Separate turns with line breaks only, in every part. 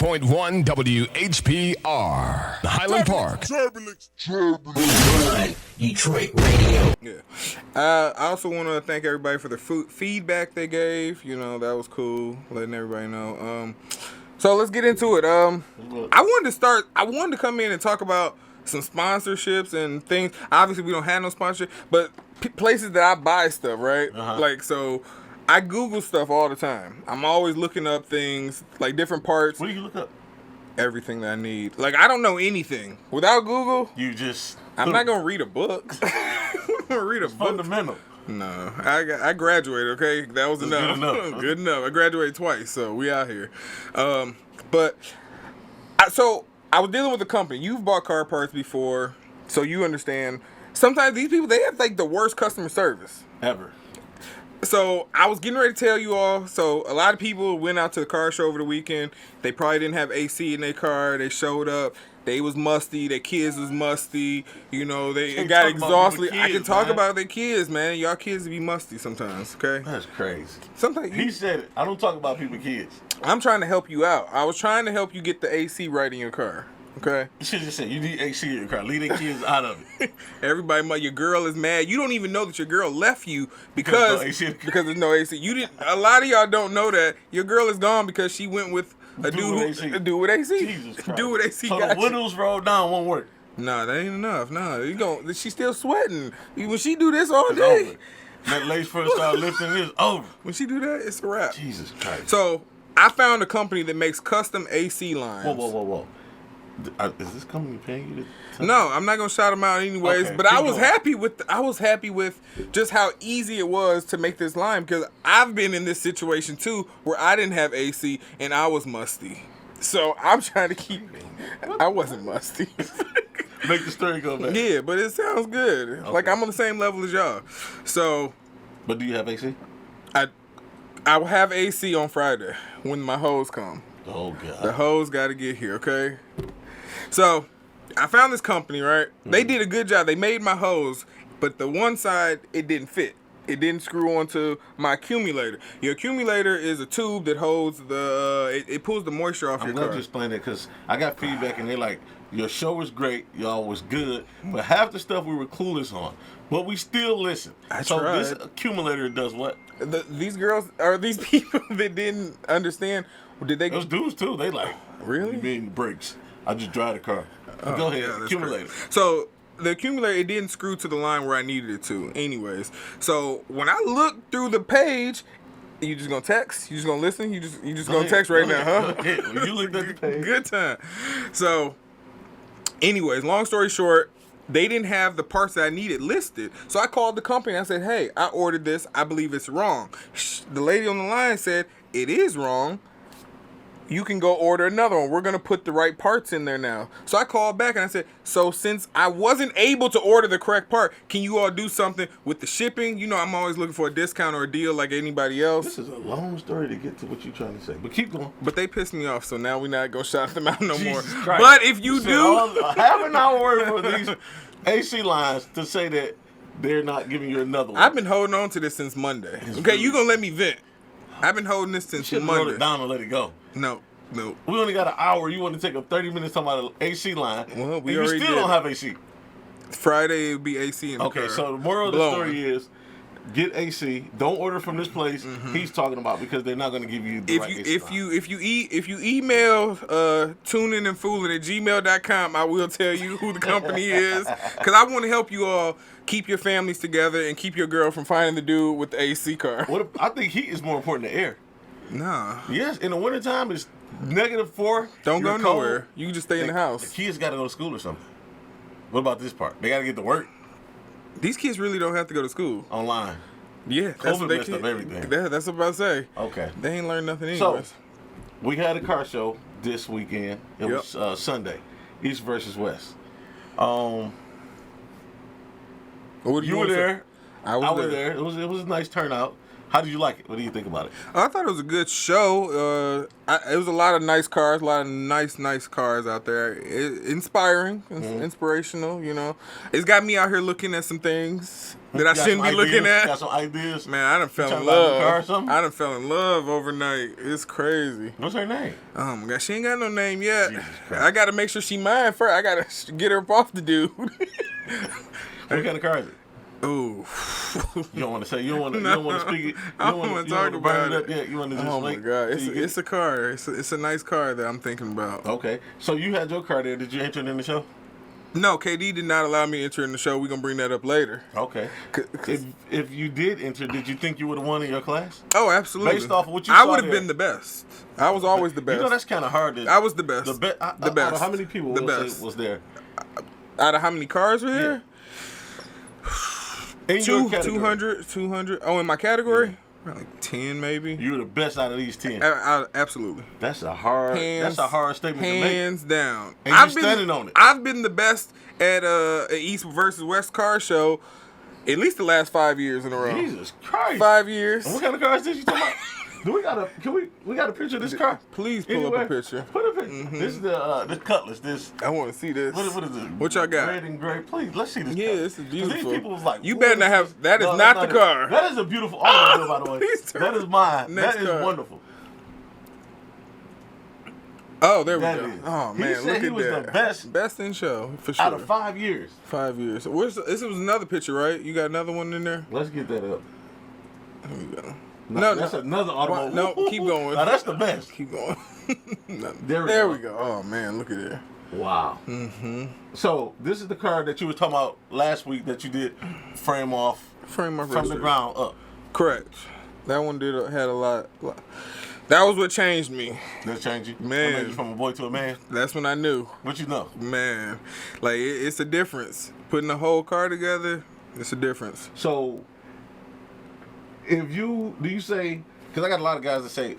101.1 WHPR, Highland Park.
Detroit Radio.
Yeah. I also want to thank everybody for the feedback they gave. You know, that was cool, letting everybody know. So let's get into it. I wanted to come in and talk about some sponsorships and things. Obviously, we don't have no sponsorship, but places that I buy stuff, right? Like, so I Google stuff all the time. I'm always looking up things, like different parts.
What do you look up?
Everything that I need. Like, I don't know anything. Without Google, I'm not going to read a book. I'm going to read a book.
Fundamental.
No, I graduated, okay? That was enough.
Good enough.
Good enough. I graduated twice, so we out here. But I was dealing with a company. You've bought car parts before, so you understand. Sometimes these people, they have like the worst customer service
Ever.
So I was getting ready to tell you all. So a lot of people went out to the car show over the weekend. They probably didn't have AC in their car. They showed up. They was musty. Their kids was musty. You know, they got exhausted. I can talk about their kids, man. Y'all kids be musty sometimes, okay?
That's crazy.
Sometimes
he said it. I don't talk about people's kids.
I'm trying to help you out. I was trying to help you get the AC right in your car. Okay.
You should just say you need AC in your car. Leave the kids out of it.
Everybody, your girl is mad. You don't even know that your girl left you because there's no AC. You didn't. A lot of y'all don't know that your girl is gone because she went with a dude with AC.
Jesus Christ.
Dude with AC.
So the windows rolled down won't work.
Nah, that ain't enough. Nah, she's still sweating. When she do this all day,
over. That lace first start lifting, it's over.
When she do that, it's a wrap.
Jesus Christ.
So I found a company that makes custom AC lines.
Whoa. Is this company paying you to?
No, I'm not gonna shout them out anyways.
Okay,
but I was happy with just how easy it was to make this line because I've been in this situation too where I didn't have AC and I was musty. So I'm trying to keep. I wasn't musty.
Make the story go back.
Yeah, but it sounds good. Okay. Like I'm on the same level as y'all. So.
But do you have AC?
I will have AC on Friday when my hose come.
Oh God.
The hose got to get here, okay? So, I found this company, right? Mm-hmm. They did a good job. They made my hose, but the one side, it didn't fit. It didn't screw onto my accumulator. Your accumulator is a tube that holds it pulls the moisture off your car.
I'm glad you explained that because I got feedback and they're like, your show was great, y'all was good, but half the stuff we were clueless on. But we still listen. So this accumulator does what?
These girls, or these people that didn't understand,
those dudes too, they like,
really?
You mean brakes. I just drive the car. Go ahead, accumulator.
Crazy. So the accumulator, it didn't screw to the line where I needed it to. Anyways, so when I look through the page, you just gonna text? You just gonna listen? You just gonna text right now, huh?
When you looked at the page.
Good time. So, anyways, long story short, they didn't have the parts that I needed listed. So I called the company and I said, hey, I ordered this. I believe it's wrong. The lady on the line said, it is wrong. You can go order another one. We're going to put the right parts in there now. So I called back and I said, so since I wasn't able to order the correct part, can you all do something with the shipping? You know, I'm always looking for a discount or a deal like anybody else.
This is a long story to get to what you're trying to say, but keep going.
But they pissed me off, so now we're not going to shout them out no more.
Christ.
But if you do...
Half an hour for these AC lines to say that they're not giving you another one.
I've been holding on to this since Monday. Okay, you going to let me vent. I've been holding this since Monday.
Roll it down and let it go.
No.
We only got an hour. You want to take up 30 minutes talking about an AC line.
Well,
we already still don't have AC.
Friday it'll be AC in the car.
Okay, so the moral of the story is get AC. Don't order from this place he's talking about because they're not going to give you the right AC line.
If you email Toolin and Foolin at gmail.com, I will tell you who the company is because I want to help you all keep your families together and keep your girl from finding the dude with the AC car.
I think heat is more important than air.
Nah.
Yes, in the wintertime, it's -4.
Don't go nowhere. You can just stay in the house.
The kids got to go to school or something. What about this part? They got to get to work.
These kids really don't have to go to school.
Online.
Yeah.
COVID messed up everything.
That's what I'm about to say.
Okay.
They ain't learned nothing anyways.
So, we had a car show this weekend. It was Sunday. East versus West.
What you
were there.
I was
there. It was a nice turnout. How did you like it? What do you think about it?
I thought it was a good show. It was a lot of nice cars, a lot of nice cars out there. Inspiring, inspirational. You know, it's got me out here looking at some things that I shouldn't be looking at.
Got some ideas.
Man, I done fell in love. I done fell in love overnight. It's crazy.
What's her name?
Oh my God, she ain't got no name yet. I gotta make sure she mine first. I gotta get her up off the dude.
What kind of car is it?
Ooh.
You don't want to say. You don't want to speak it.
I don't want to talk about it.
Yet. You want to just
oh my God, it's a car. It's a nice car that I'm thinking about.
Okay, so you had your car there. Did you enter it in the show?
No, KD did not allow me to enter in the show. We're gonna bring that up later.
Okay. If you did enter, did you think you would have won in your class?
Oh, absolutely.
Based off of what you
I
saw
would have
there.
been the best. I was always the best.
You know that's kind of hard.
I was the best.
The best.
Out of
how many people was there?
Out of how many cars were there?
In your category.
200. Oh, in my category? Yeah. Like 10 maybe.
You were the best out of these 10.
Absolutely.
That's a hard statement to make.
Hands down.
And you're standing on it.
I've been the best at East versus West car show at least the last 5 years in a row.
Jesus Christ.
5 years.
And what kind of cars did you talking about? We got a picture of this car?
Please pull up a picture.
Put a picture. Mm-hmm. This is the Cutlass. This.
I want to see this.
What is it?
What y'all got?
Red and gray. Please, let's see this.
Yeah,
car.
this is beautiful.
These people was like,
you better not have. That is not the car.
That is a beautiful automobile, by the way. That is mine.
Next
that is
car.
wonderful.
Oh, there we
That
go.
is.
Oh
He
man,
said
look
he
at
was
that.
the best
Best in show for sure.
out of 5 years.
5 years. This was another picture, right? You got another one in there.
Let's get that up.
There we go.
No, that's another automobile.
No, keep going.
Now that's the best.
Keep going. No,
There we
go. Oh man, look at it.
Wow. Mm-hmm. So this is the car that you were talking about last week that you did frame off from the ground up.
Correct. That one had a lot. That was what changed me.
That changed you?
Man.
That made you from a boy to a man?
That's when I knew.
What you know?
Man, like it's a difference. Putting the whole car together, it's a difference.
So, do you say, because I got a lot of guys that say,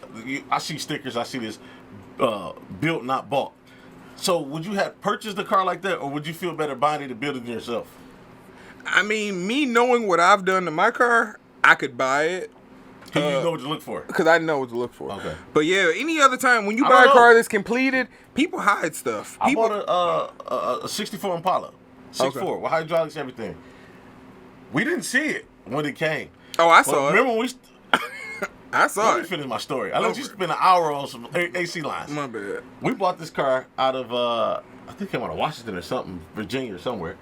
I see stickers, I see this built, not bought. So would you have purchased a car like that, or would you feel better buying it and building it yourself?
I mean, me knowing what I've done to my car, I could buy it.
You know what to look for.
Because I know what to look for.
Okay.
But yeah, any other time when you buy a car that's completed, people hide stuff.
I bought a 64 Impala. 6'4",
Okay.
with hydraulics, everything. We didn't see it when it came.
Oh, I saw it.
Remember when
I saw
Let me
it.
finish my story. I let you spend an hour on some AC lines.
My bad.
We bought this car out of, I think it came out of Washington or something, Virginia or somewhere.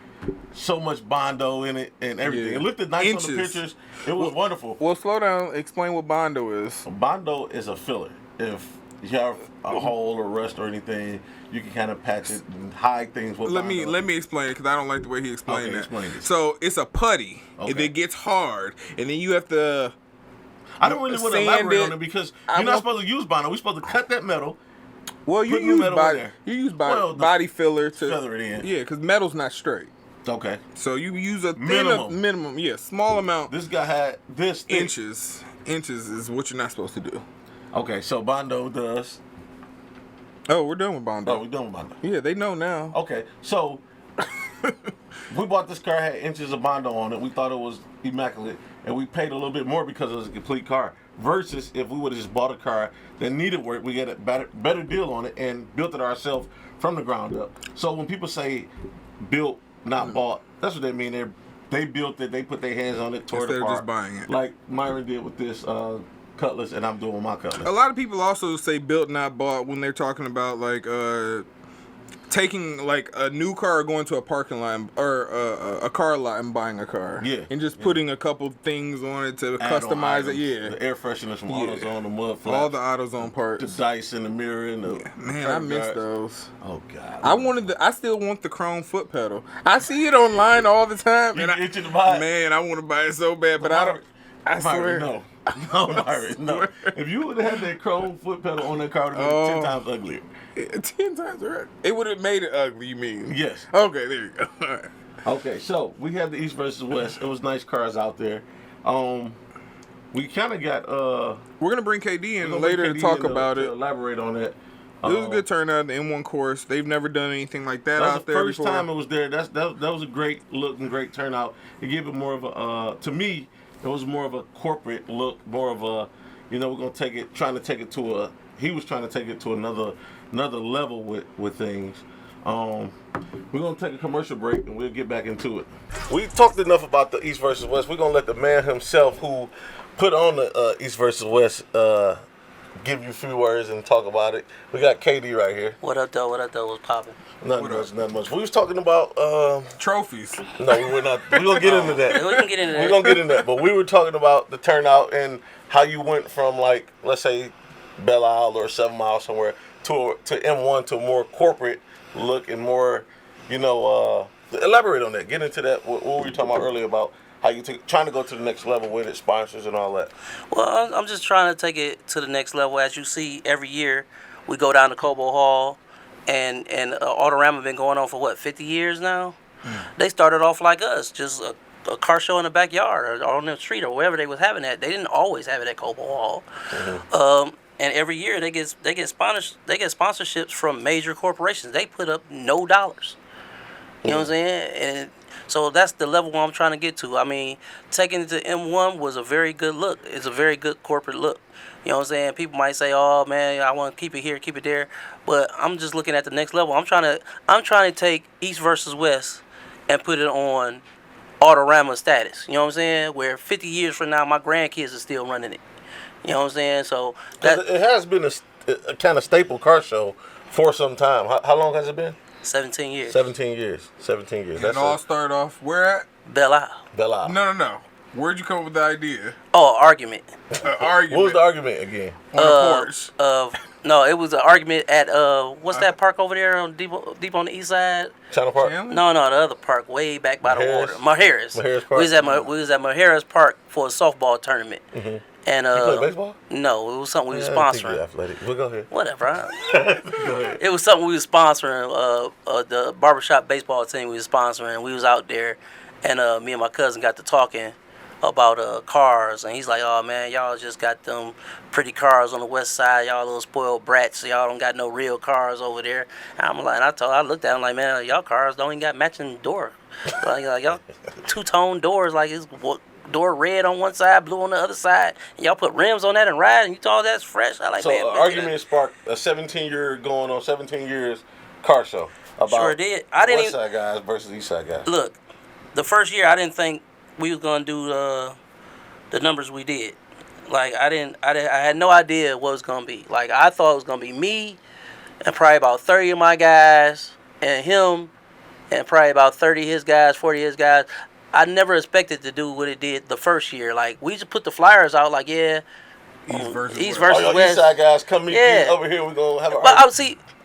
So much Bondo in it and everything.
Yeah.
It looked nice
Inches.
on the pictures. It was wonderful.
Well, slow down. Explain what Bondo is.
Bondo is a filler. If you have a hole or rust or anything, you can kind of patch it and hide things with
Let
Bondo.
me explain because I don't like the way he explained
Okay,
that.
explain this.
So it's a putty, and
Okay.
it gets hard, and then you have to.
I don't really want to
sand
elaborate
it.
on it because you're not supposed to use Bondo. We're supposed to cut that metal.
Well, you
Put the
use
metal in
body.
there.
You use
Well, the
body filler to
feather it in.
Yeah, because metal's not straight.
Okay.
So you use a thin
Minimum.
yeah, small amount.
This guy had this thick.
Inches is what you're not supposed to do.
Okay, so Bondo does.
Oh, we're done with Bondo.
Oh, we done with Bondo.
Yeah, they know now.
Okay, so we bought this car, had inches of Bondo on it. We thought it was immaculate, and we paid a little bit more because it was a complete car. Versus if we would have just bought a car that needed work, we get a better deal on it and built it ourselves from the ground up. So when people say built, not bought, that's what they mean. They built it, they put their hands on it, tore it
Instead of
apart.
just buying it.
Like Myron did with this Cutlass, and I'm doing with my Cutlass.
A lot of people also say built not bought when they're talking about like taking like a new car, going to a parking lot or a car lot and buying a car.
Yeah.
And just putting a couple things on it to
Add-on
customize it.
items,
Yeah.
The air fresheners from
Yeah.
AutoZone, the mud flaps.
All the AutoZone parts.
The dice in the mirror and the
Man, I
curtain
miss
guards.
those.
Oh God.
I still want the chrome foot pedal. I see it online all the time.
You
and
itching to buy it?
Man, I want to buy it so bad, but I don't. I swear.
Myron, no, Myron, no. If you would have had that chrome foot pedal on that car, it would have been 10 times uglier.
10 times right. It would have made it ugly, you mean?
Yes.
Okay, there you go. All right.
Okay, so we have the East versus West. It was nice cars out there. We kind of got
We're gonna bring KD in later to talk about it.
Elaborate on that.
It was a good turnout. The M1 course. They've never done anything like that
That was
out
the
there
first
before.
time it was there. That was a great look and great turnout. It gave it more of a to me. It was more of a corporate look, more of a, we're gonna trying to take it to a. He was trying to take it to another level with things. We're gonna take a commercial break and we'll get back into it. We talked enough about the East versus West. We're gonna let the man himself who put on the East versus West give you a few words and talk about it. We got KD right here.
What up, though? What's popping?
Nothing much. We was talking about
Trophies.
No, we're not. We're gonna get into that.
We can get into that.
We're gonna get into that. But we were talking about the turnout and how you went from, like, let's say Belle Isle or 7 Mile somewhere to M1 to a more corporate look and more, elaborate on that. Get into that. What were you talking about earlier about how you trying to go to the next level with it, sponsors and all that?
Well, I'm just trying to take it to the next level. As you see, every year we go down to Cobo Hall, and Autorama been going on for 50 years now. They started off like us, just a car show in the backyard or on the street or wherever they was having that. They didn't always have it at Cobo Hall. And every year they get sponsorships from major corporations. They put up no dollars. You know what I'm saying? And so that's the level I'm trying to get to. I mean, taking it to M1 was a very good look. It's a very good corporate look. You know what I'm saying? People might say, "Oh man, I want to keep it here, keep it there," but I'm just looking at the next level. I'm trying to take East versus West and put it on Autorama status. You know what I'm saying? Where 50 years from now, my grandkids are still running it. You know what I'm saying? So that
it has been a kind of staple car show for some time. How long has it been?
17 years.
17 years. 17 years.
And
That's
all started off where at?
Belle Isle.
Belle Isle.
No. Where'd you come up with the idea?
Oh, argument.
Argument.
What was the argument again?
On the porch.
No, it was an argument at what's that park over there on deep on the east side?
Channel Park.
Chandler?
No, the other park way back by the water. Maharis.
Maharis Park.
We was at Maharis Park for a softball tournament.
Mm-hmm.
And
you play baseball?
No, it was something we was
I didn't think you
sponsoring.
were athletic. We'll go ahead.
Whatever.
Go ahead.
It was something we was sponsoring. The barbershop baseball team we was sponsoring. And we was out there, and me and my cousin got to talking about cars, and he's like, "Oh man, y'all just got them pretty cars on the west side. Y'all little spoiled brats. So y'all don't got no real cars over there." And I'm like, I looked at him like, "Man, y'all cars don't even got matching door. like y'all two-tone doors. Like it's door red on one side, blue on the other side. And y'all put rims on that and ride, and you thought that's fresh." I like,
so
man.
Argument sparked a 17 years car show about
Sure did. I didn't
West Side guys versus East Side guys.
Look, the first year I didn't think we was gonna do the numbers we did. Like I had no idea what it was gonna be. Like I thought it was gonna be me and probably about 30 of my guys and him and probably about 30 of his guys, 40 of his guys. I never expected to do what it did the first year. Like we just put the flyers out like, yeah,
East versus
East
West.
versus
East
West.
Side guys, come meet
Yeah.
me over here. We're gonna have a
But I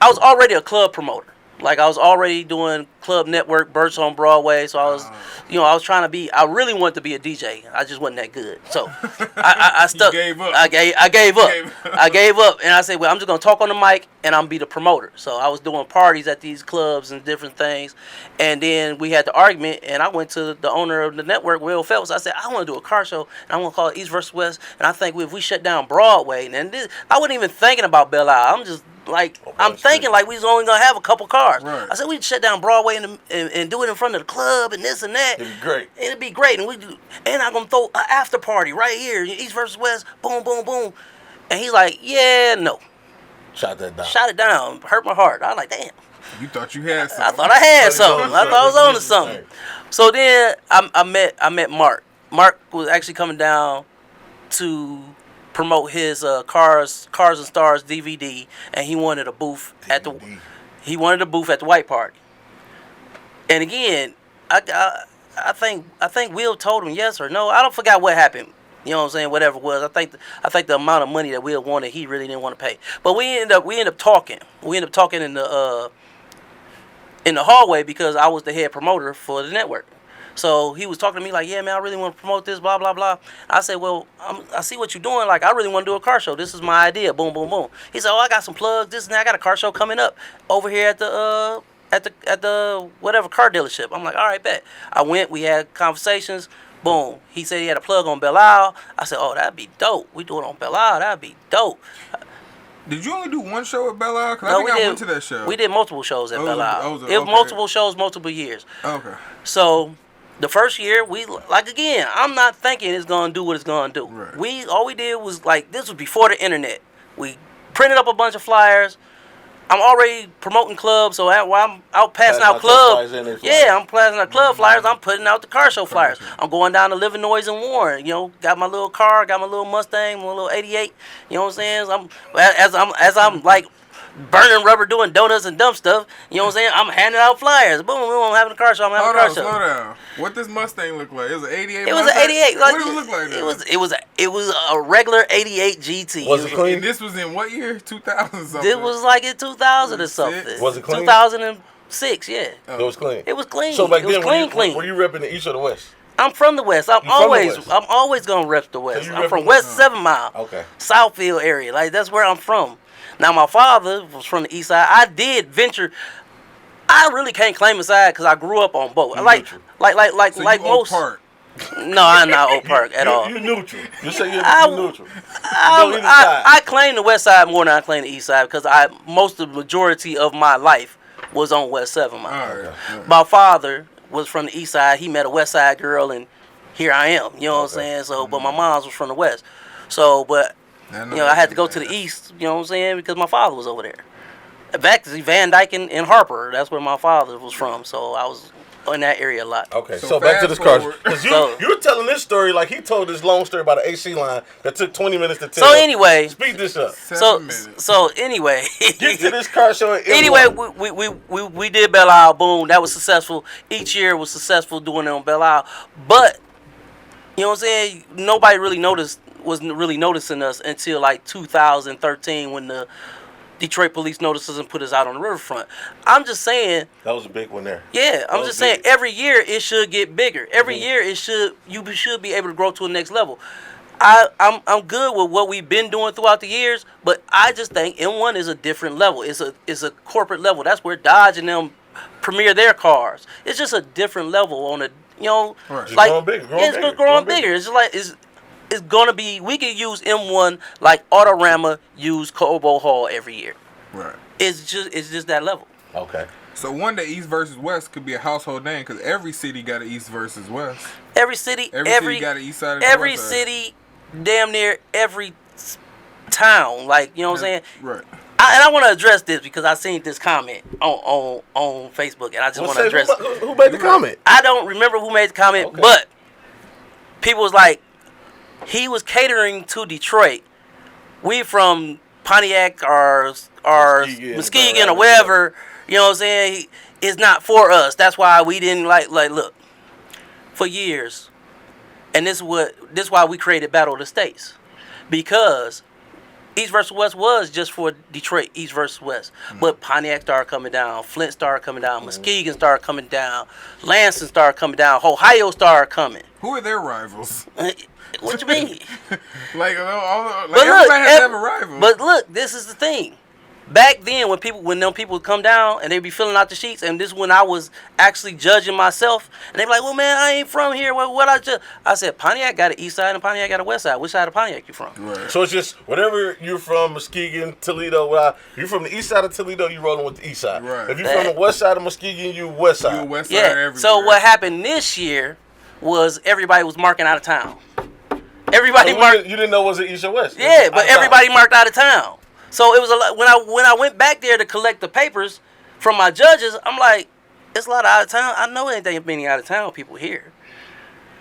was already a club promoter. Like I was already doing Club Network, Bursts on Broadway. So I was trying to be. I really wanted to be a DJ. I just wasn't that good. So I stuck.
You gave up.
I gave up. I gave up, and I said, well, I'm just gonna talk on the mic, and I'm gonna be the promoter. So I was doing parties at these clubs and different things, and then we had the argument, and I went to the owner of the network, Will Phelps. I said, I want to do a car show, and I want to call it East versus West, and I think if we shut down Broadway, and this, I wasn't even thinking about Belle Isle. I'm just like, I'm thinking like we was only gonna have a couple cars.
Right.
I said we'd shut down Broadway and do it in front of the club and this and that.
It'd be great.
It'd be great, and I'm gonna throw an after party right here, East versus West, boom, boom, boom. And he's like, yeah, no,
Shot that down.
shot it down, hurt my heart. I was like, damn.
You thought you had something.
I thought I had something. I thought I was on to something. So then I met Mark. Mark was actually coming down to promote his Cars and Stars DVD, and he wanted a booth at the White Party. And again, I think Will told him yes or no. I don't forget what happened. You know what I'm saying? Whatever it was. I think the amount of money that Will wanted, he really didn't want to pay. But we ended up talking. We ended up talking in the hallway because I was the head promoter for the network. So he was talking to me like, yeah, man, I really want to promote this, blah, blah, blah. I said, well, I see what you're doing. Like, I really want to do a car show. This is my idea. Boom, boom, boom. He said, oh, I got some plugs, this and that. I got a car show coming up over here at the whatever car dealership. I'm like, all right, bet. I went. We had conversations. Boom. He said he had a plug on Belle Isle. I said, oh, that'd be dope. We do it on Belle Isle. That'd be dope.
Did you only do one show at Belle Isle? Because
No,
I think
we
I went to that show.
We did multiple shows at Belle Isle. It was
okay.
multiple shows, multiple years.
Okay.
So The first year, we like again. I'm not thinking it's gonna do what it's gonna do.
Right.
All we did was like this was before the internet. We printed up a bunch of flyers. I'm already promoting clubs, so while I'm out passing out club, I'm passing out club flyers. I'm putting out the car show flyers. I'm going down to Illinois and Warren. Got my little car, got my little Mustang, my little '88. You know what I'm saying? So as I'm like burning rubber, doing donuts and dumb stuff. You know what I'm saying? I'm handing out flyers. Boom, boom. I'm having a car show. I'm having a car show.
Slow down. What does Mustang look like? It was an '88.
It was an '88.
What did it look like?
It was a regular '88 GT.
Was it clean?
And this was in what year? 2000 something.
This was like in 2000 or something.
Was it clean?
2006. Yeah.
It was clean.
It was clean.
So back
it was
then,
clean.
were you repping the East or the West?
I'm from the West. I'm always gonna rep the West.
So
I'm from West 7 Mile.
Okay.
Southfield area. Like that's where I'm from. Now my father was from the East Side. I did venture. I really can't claim a side because I grew up on both. Like most.
Park.
No, I'm not Oak Park at all.
You're neutral. You say you're neutral.
I claim the West Side more than I claim the East Side because most of the majority of my life was on West 7 Mile.
Right.
My father was from the East Side. He met a West Side girl, and here I am. You know what I'm saying? So, but my mom's was from the West. So, but I had to go to the East. You know what I'm saying? Because my father was over there. Back to Van Dyke and Harper. That's where my father was from. So I was in that area a lot.
Okay, so back to this car. Because you were telling this story like he told this long story about an AC line that took 20 minutes to tell.
So anyway,
speed this up.
So anyway,
get to this car show.
Anyway, we did Belle Isle. Boom, that was successful. Each year was successful doing it on Belle Isle. But you know what I'm saying? Nobody really wasn't really noticing us until like 2013 when the Detroit police noticed us and put us out on the riverfront. I'm just saying.
That was a big one there.
Yeah, I'm just saying every year it should get bigger. Every year you should be able to grow to the next level. I'm good with what we've been doing throughout the years, but I just think M1 is a different level. It's a corporate level. That's where Dodge and them premiere their cars. It's just a different level on a like it's growing bigger. It's just like it's gonna be. We can use M1 like Autorama use Cobo Hall every year.
Right.
It's just that level.
Okay.
So one day East versus West could be a household name because every city got an East versus West.
Every city
got an East side.
Every city, damn near every town. Like you know what I'm saying.
Right.
I want to address this because I seen this comment on Facebook and I just want to address it.
Who made the comment?
I don't remember who made the comment, but people was like, he was catering to Detroit. We from Pontiac or Muskegon or wherever, you know what I'm saying? It's not for us. That's why we didn't like look. For years. And this is why we created Battle of the States. Because East versus West was just for Detroit, East versus West. But Pontiac started coming down, Flint started coming down, Muskegon started coming down, Lansing started coming down, Ohio started coming.
Who are their rivals?
What you mean?
Everybody has to have a rival.
But look, this is the thing. Back then, when them people would come down and they'd be filling out the sheets, and this is when I was actually judging myself, and they'd be like, "Well, man, I ain't from here. What I judge?" I said, "Pontiac got an east side and Pontiac got a west side. Which side of Pontiac you from?"
Right.
So it's just whatever you're from, Muskegon, Toledo. You're from the east side of Toledo, you rolling with the east side.
Right.
If you're from the west side of Muskegon, you west side.
You west side
Yeah.
everywhere.
So what happened this year was everybody was marking out of town. Everybody marked.
You didn't know was it east or west?
Yeah, but everybody marked out of town. So it was a lot. When I went back there to collect the papers from my judges, I'm like, it's a lot of out of town. I know it ain't many out of town people here.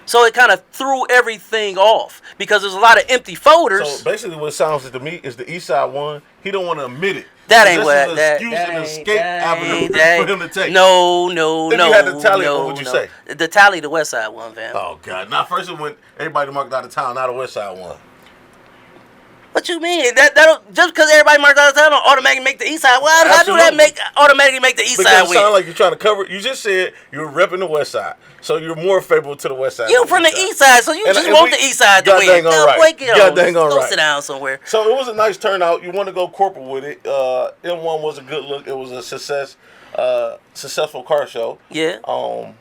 So it kind of threw everything off because there's a lot of empty folders.
So basically, what it sounds like to me is the east side won. He don't want to admit it.
That ain't what
escape avenue for him to take.
No.
If you had to tally, what would you say?
The tally, the west side won, fam.
Oh God! Now first it went everybody marked out of town. Now the west side won.
What you mean? That just because everybody marked out of town don't automatically make the east side. Well, how do that automatically make the east side win?
Because it sounds like you're trying to cover. You just said you were repping the west side, so you're more favorable to the west side.
You from the east side, so you just want the east side to win. Go sit down somewhere.
So it was a nice turnout. You want to go corporate with it. M1 was a good look. It was a successful car show.
Yeah.
You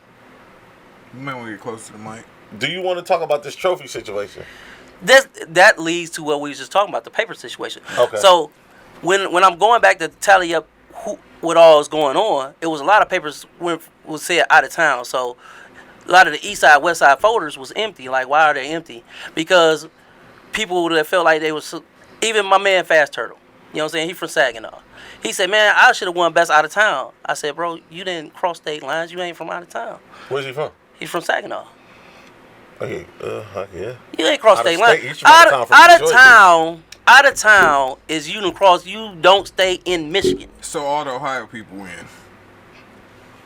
might want to get close to the mic.
Do you want to talk about this trophy situation?
That leads to what we was just talking about, the paper situation.
Okay.
So when I'm going back to tally up what all is going on, it was a lot of papers was said out of town. So a lot of the East Side, West Side folders was empty. Like, why are they empty? Because people that felt like they was, even my man Fast Turtle, you know what I'm saying? He from Saginaw. He said, man, I should have won best out of town. I said, bro, you didn't cross state lines. You ain't from out of town.
Where's he from?
He's from Saginaw.
Okay, yeah.
You ain't cross
Out of
state lines.
state, he's from
Out of town is you don't cross. You don't stay in Michigan.
So all the Ohio people win.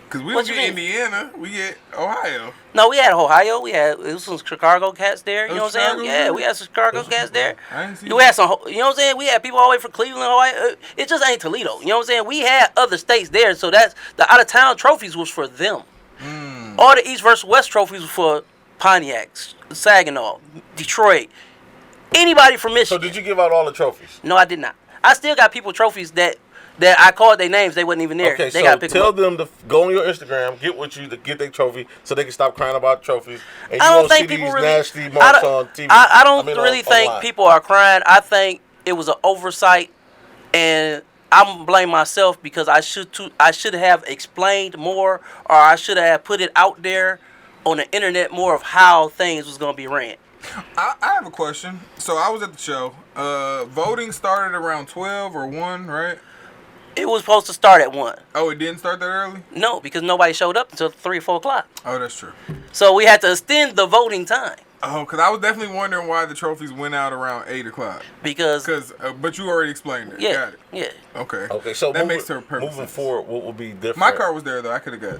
Cause we
What
don't
you
get
mean?
Indiana, we get Ohio.
No, we had Ohio. It was some Chicago cats there. You know what I'm saying?
Chicago,
Yeah,
yeah.
we had some Chicago cats there.
I ain't seen
We had some. You know what I'm saying? We had people all the way from Cleveland, Ohio. It just ain't Toledo. You know what I'm saying? We had other states there, so that's the out of town trophies was for them. All the East versus West trophies were for Pontiac, Saginaw, Detroit, anybody from
So
Michigan.
did you give out all the trophies?
No, I did not. I still got people trophies that I called their names. They wasn't even there.
Okay,
they
so
gotta pick
tell
them up.
them to go on your Instagram, get with you to get their trophy, so they can stop crying about trophies. And
I
you
don't
won't see
think people
these
really.
nasty marks on TV.
I don't
mean,
really think
online.
people are crying. I think it was an oversight, and I'm blame myself because I should have explained more, or I should have put it out there on the internet more of how things was gonna be ran.
I have a question. So I was at the show. Voting started around 12 or 1, right?
It was supposed to start at 1.
Oh, it didn't start that early?
No, because nobody showed up until 3 or 4 o'clock.
Oh, that's true.
So we had to extend the voting time
Oh, because I was definitely wondering why the trophies went out around 8 o'clock.
because
But you already explained it.
yeah,
Got it.
yeah,
Okay.
Okay, so
that makes perfect
moving
sense.
forward, what will be different?
My car was there, though. I could have got,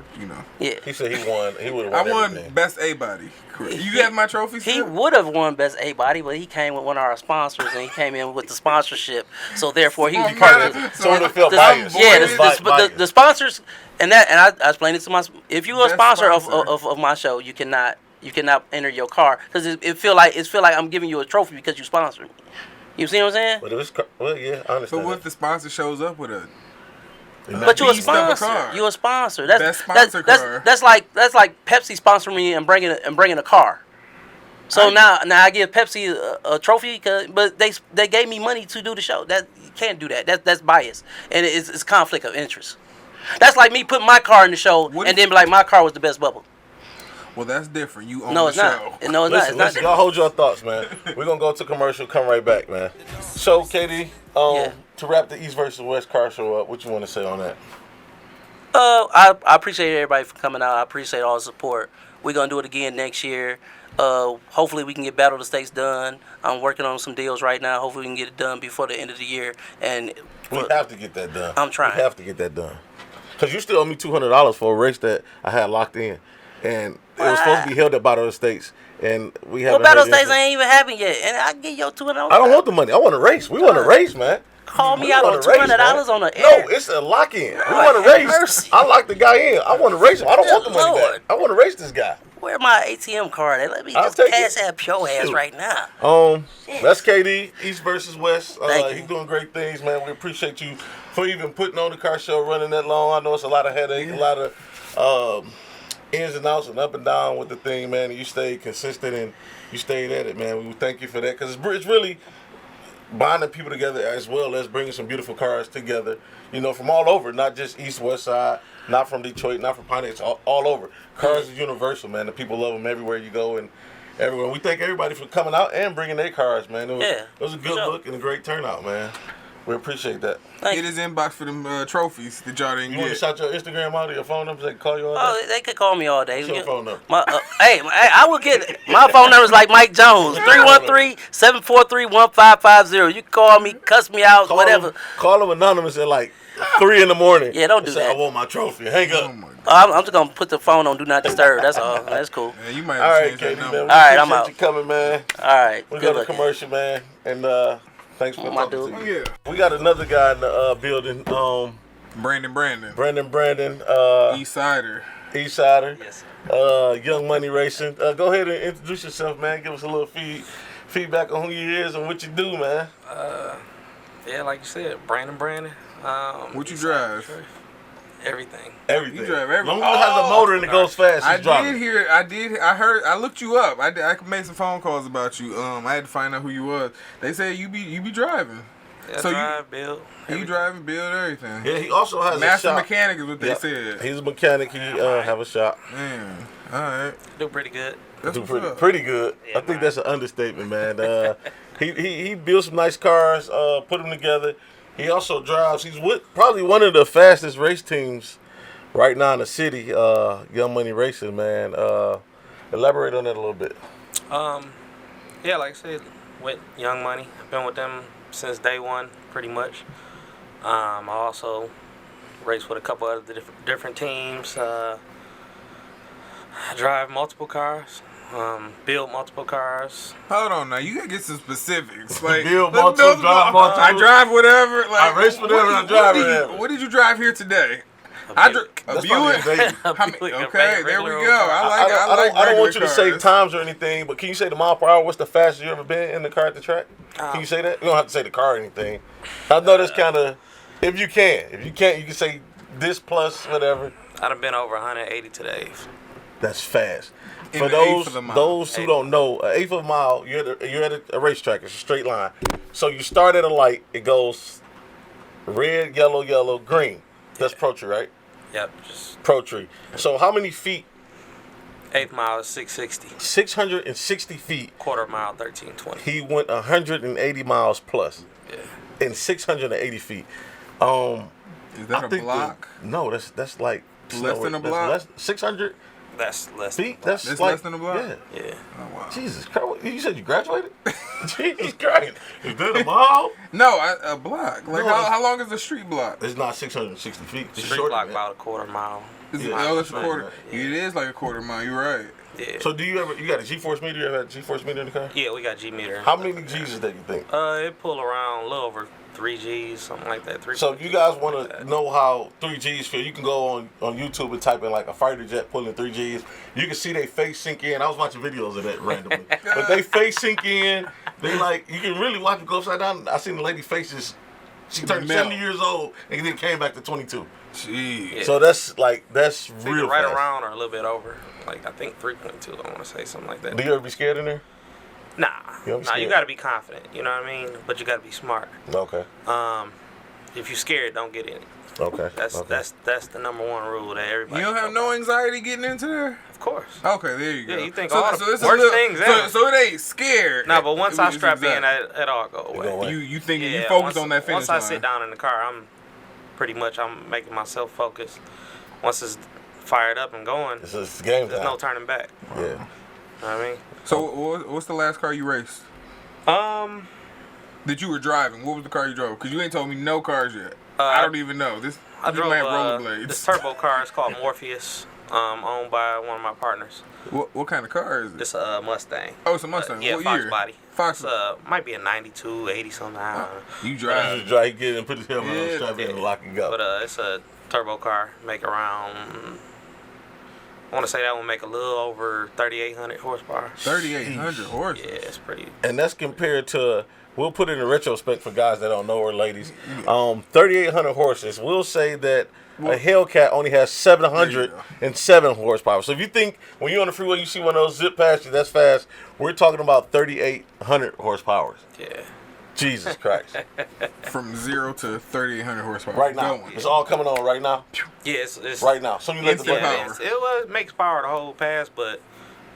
yeah.
He said he won. He would have
I
won
won
everything.
Best A-Body. You have my trophy
He
still?
would have won Best A Body, but he came with one of our sponsors, and he came in with the sponsorship. So therefore, he was part of.
So it felt
The,
biased.
yeah,
It was biased.
the sponsors, and I explained it to my. If you're a
Best
sponsor
sponsor.
of my show, you cannot enter your car because it feel like I'm giving you a trophy because you sponsored me. You see what I'm saying?
But it was, well, yeah, I understand.
But what if the sponsor shows up with a...
But you're a
beast of a
sponsor.
car?
You're a sponsor. That's
Best sponsor car.
That's like Pepsi sponsoring me and bringing a car. So now I give Pepsi a trophy, but they gave me money to do the show. That you can't do that. That's bias, and it's conflict of interest. That's like me putting my car in the show
What
and
if-
then be like my car was the best bubble.
Well, that's different. You own
No,
the
it's
show.
not. No, it's not. It's
Listen,
not.
y'all hold your thoughts, man. We're going to go to commercial, come right back, man. So, Katie,
Yeah.
to wrap the East versus West car show up, what you want to say on that?
I appreciate everybody for coming out. I appreciate all the support. We're gonna do it again next year. Hopefully we can get Battle of the States done. I'm working on some deals right now. Hopefully we can get it done before the end of the year. And
We have to get that done.
I'm trying.
We have to get that done. Because you still owe me $200 for a race that I had locked in. And it was supposed to be held at Battle of the States. And we haven't
Battle of
heard
the States
anything.
ain't even happened yet. And I can get your $200.
I don't want the money. I want a race. We want a race, man.
Call me
We
out
want
on
a race,
$200
man.
on the
No,
air.
it's a lock-in. We
Lord,
want to
have
race.
mercy.
I locked the guy in. I want to race him. I don't want the money
Lord.
back. I want to race this guy.
Where my ATM card at? Let me
I'll
just
take
cash
it.
app your ass right now.
That's KD, East versus West.
Thank you.
He's doing great things, man. We appreciate you for even putting on the car show, running that long. I know it's a lot of headache, a lot of ins and outs and up and down with the thing, man. And you stayed consistent and you stayed at it, man. We thank you for that because it's really bonding people together as well as bringing some beautiful cars together, from all over, not just East, West Side, not from Detroit, not from Pontiac, all over. Cars is universal, man. The people love them everywhere you go and everywhere. We thank everybody for coming out and bringing their cars, man. It was a good
sure.
look and a great turnout, man. We appreciate that.
Thank
Hit
you.
his inbox for them trophies that y'all didn't
You want to
get.
shout your Instagram out or your phone number so they can call you all day?
Oh, they could call me all day.
What's your phone number?
Hey, I will get it. My phone number is like Mike Jones, 313-743-1550. You can call me, cuss me out, whatever.
Call them anonymous at like 3 in the morning.
Yeah, don't do
and say,
that.
I want my trophy. Hang up.
Oh my God.
I'm just going to put the phone on Do Not Disturb. That's all. That's cool.
Yeah, you might
All
have
right,
changed
Katie,
that
man.
number.
We
All right, I'm
appreciate
out.
you coming, man.
All right.
We
Good
go to
looking.
commercial, man. And thanks for
My
talking
dude.
to
Oh,
you.
yeah.
We got another guy in the building.
Brandon.
Brandon,
East Sider.
East Sider.
Yes.
Young Money Racing. Go ahead and introduce yourself, man. Give us a little feedback on who you is and what you do, man.
Yeah, like you said, Brandon.
What you drive?
Everything.
Everything.
You drive everything.
As long as it has a motor and it goes fast,
I
it's driving.
I looked you up. I made some phone calls about you. I had to find out who you was. They said you be driving.
Yeah,
So
drive, build.
You drive and build everything.
Yeah, he also has
Master
a shop.
mechanic is what they
Yep.
said.
He's a mechanic. He have a shop.
Man. All right.
Do pretty good.
That's
Do
what's up.
pretty good.
Yeah,
I think
man.
that's an understatement, man. He built some nice cars, put them together. He also drives. He's with probably one of the fastest race teams right now in the city. Young Money Racing, man. Elaborate on that a little bit.
Yeah, like I said, with Young Money, I've been with them since day one, pretty much. I also race with a couple other different teams. I drive multiple cars, build multiple cars.
Hold on now, you gotta get some specifics. Like,
Build
let-
multiple,
no,
drive
no,
multiple.
I drive whatever. Like,
I race whatever, I drive whatever.
What did you drive here today? A
That's probably
Buick.
a baby.
How many-
Buick, a
okay, there we
regular
go.
old car.
I
don't want you to say
cars.
times or anything, but can you say the mile per hour? What's the fastest you ever been in the car at the track? Can you say that? You don't have to say the car or anything. I know that's kind of, if you can. If you can't, you can say this plus whatever.
I'd have been over 180 today.
That's fast.
In
For
the eighth of a mile.
those who don't know, an eighth of a mile, you're at a racetrack. It's a straight line. So you start at a light. It goes red, yellow, yellow, green. That's pro tree, right?
Yep, just
Pro tree. So how many feet?
8th mile is 660.
660 feet.
Quarter mile 1320.
He went 180 miles plus
Yeah.
in 680 feet.
Is that a block?
No, that's like
Less than a block?
600
That's less
feet.
than
That's
It's
like,
less than a block?
Yeah.
yeah.
Oh, wow.
Jesus Christ! You said you graduated? Jesus Christ! Is that a mile?
No, a block. Like,
No,
how long is the street block?
It's not 660 feet. It's
Street
shorter,
block
man.
about a quarter mile.
Yeah.
Oh, it's a
Right,
quarter.
right.
It is like a quarter mile. You're right.
Yeah.
So you got a G-force meter? You ever had a G-force meter in the car?
Yeah, we got G meter.
How many G's is that you think?
It pull around a little over 3 G's, something like that. 3.
So if you guys want to know how 3Gs feel, you can go on YouTube and type in like a fighter jet pulling 3Gs. You can see they face sink in. I was watching videos of that randomly. But they face sink in. They like, you can really watch them go upside down. I seen the lady face just, she turned
Melt.
70 years old and then came back to 22.
Jeez.
Yeah.
So that's
It's either
real
right
fast.
around or a little bit over. Like, I think 3.2, I want to say something like that.
Do you ever be scared in there?
Nah.
You don't be
Nah, you
scared?
got to be confident, you know what I mean? But you got to be smart.
Okay.
If you're scared, don't get in it.
Okay.
That's
okay.
that's the number one rule that everybody.
You don't have no anxiety getting into there?
Of course.
Okay, there you go.
Yeah, you think
so,
all the
so it's a
worst
little-
things
so,
ever.
so it ain't scared.
No, but once I
It's
strap in,
anxiety.
that all go away.
go away.
You thinking
Yeah,
you focus
once-
on that finish
Once
line.
I sit down in the car, I'm making myself focus. Once it's fired up and going,
It's game
there's
time.
no turning back.
Yeah.
You know what I mean?
So what's the last car you raced? That you were driving? What was the car you drove? Because you ain't told me no cars yet. I don't even know.
I
you
drove
might have rollerblades.
this turbo car. It's called Morpheus, owned by one of my partners.
What kind of car is it?
It's a Mustang.
Oh, it's a Mustang.
Yeah,
what
Fox
year?
body.
Fox.
It's might be a 92, 80 something. I don't know.
You
He
drive.
just try to get in, put his helmet
Yeah.
on, strap in, and lock and go.
But it's a turbo car. Make around. I want to say that one make a little over 3,800 horsepower.
3,800 horses.
Yeah, it's pretty.
And that's compared to, we'll put it in retrospect for guys that don't know or ladies. 3,800 horses. We'll say that a Hellcat only has 707 horsepower. So if you think when you're on the freeway, you see one of those zip past you, that's fast. We're talking about 3,800 horsepower.
Yeah.
Jesus Christ.
From 0 to 3,800 horsepower.
Right now.
Going.
It's all coming on right now.
Yeah, it's
Right now. So you let the
Instant
button
power.
it makes power the whole pass, but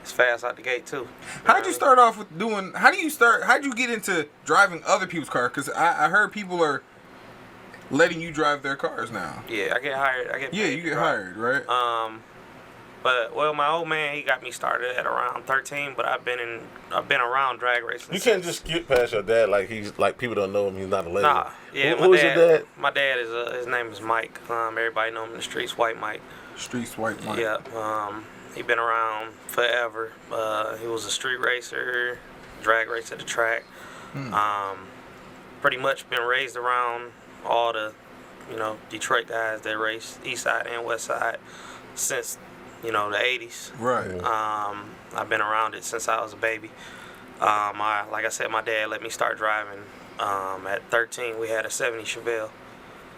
it's fast out the gate too.
How'd you start off with doing? How'd you get into driving other people's cars? Because I heard people are letting you drive their cars now.
Yeah, I get hired. I get
Yeah,
paid
you
to
get
drive.
hired, right?
But well, my old man, he got me started at around 13, but I've been around drag racing.
You can't
since.
just skip past your dad like he's like people don't know him. He's not a legend.
Nah, yeah,
Who's your dad?
My dad is his name is Mike. Everybody know him in the streets, White Mike.
Streets white Mike.
Yeah, he been around forever. He was a street racer, drag race at the track. Pretty much been raised around all the, Detroit guys that race East Side and West Side since, the 80s.
Right.
I've been around it since I was a baby. Like I said, my dad let me start driving. At 13, we had a 70 Chevelle.